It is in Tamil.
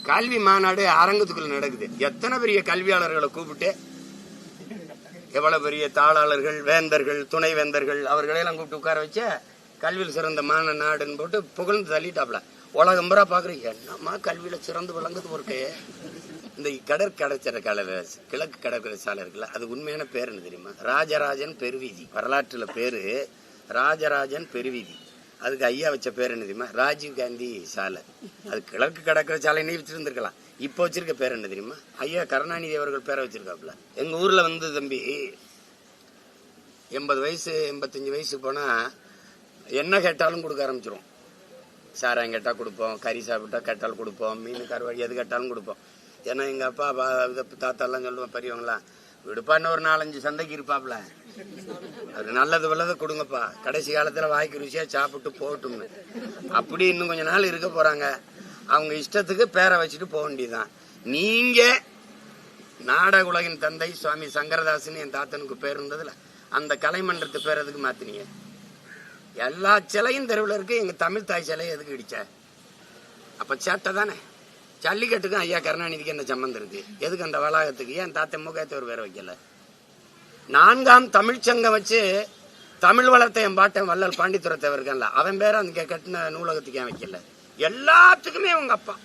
கல்வி மாநாடு அரங்கத்துக்குள்ள நடக்குது. எத்தனை பெரிய கல்வியாளர்களை கூப்பிட்டு, எவ்வளவு பெரிய தாளாளர்கள், வேந்தர்கள், துணை வேந்தர்கள், அவர்களையெல்லாம் கூப்பிட்டு உட்கார வச்ச கல்வியில் சிறந்த மாநாடுன்னு போட்டு புகழ்ந்து தள்ளிட்டாப்ல. உலகம் பூரா பாக்குறீங்க, என்னமா கல்வியில சிறந்து விளங்குது இருக்கு. இந்த கடற்கடற்கரை கிழக்கு கடற்கரை சாலை இருக்குல்ல, அது உண்மையான பேர் என்ன தெரியுமா? ராஜராஜன் பெருவீதி. வரலாற்றுல பேரு ராஜராஜன் பெருவீதி. அதுக்கு ஐயா வச்ச பேர் என்ன தெரியுமா? ராஜீவ் காந்தி சாலை. அது கிழக்கு கடற்கரை சாலைன்னே வச்சிருந்துருக்கலாம். இப்ப வச்சிருக்க பேர் என்ன தெரியுமா? ஐயா கருணாநிதி அவர்கள் பேரை வச்சிருக்காப்புல. எங்க ஊர்ல வந்து தம்பி 80 வயசு 85 வயசு போனா என்ன கேட்டாலும் கொடுக்க ஆரம்பிச்சிரும். சாராயம் கேட்டா கொடுப்போம், கறி சாப்பிட்டா கேட்டாலும் கொடுப்போம், மீன் கருவாடி எது கேட்டாலும் கொடுப்போம். ஏன்னா எங்க அப்பா தாத்தா எல்லாம் சொல்லுவோம், பெரியவங்களாம் விடுப்பான்னு ஒரு 4-5 சந்தைக்கு இருப்பாப்ல. அது நல்லது வல்லதை கொடுங்கப்பா, கடைசி காலத்துல வாய்க்கு ருசியா சாப்பிட்டு போகட்டும்னு. அப்படி இன்னும் கொஞ்ச நாள் இருக்க போறாங்க. அவங்க இஷ்டத்துக்கு பேரை வச்சுட்டு போக வேண்டியதுதான். நீங்க நாடக உலகின் தந்தை சுவாமி சங்கரதாசன் என் தாத்தனுக்கு பேர் இருந்ததுல, அந்த கலைமன்றத்து பேர் எதுக்கு மாத்தினீங்க? எல்லா சிலையும் தெருவில் இருக்கு, எங்க தமிழ் தாய் சிலையை எதுக்கு இடிச்ச? அப்ப சேட்டை தானே. ஜல்லிக்கட்டுக்கும் ஐயா கருணாநிதிக்கு என்ன சம்பந்தம் இருக்கு? எதுக்கு அந்த வளாகத்துக்கு ஏன் தாத்த முகத்தவர் பேர் வைக்கல? 4ஆம் தமிழ்ச்சங்கம் வச்சு தமிழ் வளர்த்த என் பாட்டன் வள்ளல் பாண்டித்துரை தேவர் இருக்கான்ல, அவன் பேர அந்த கட்டின நூலகத்துக்கு ஏன் வைக்கல? எல்லாத்துக்குமே உங்க அப்பா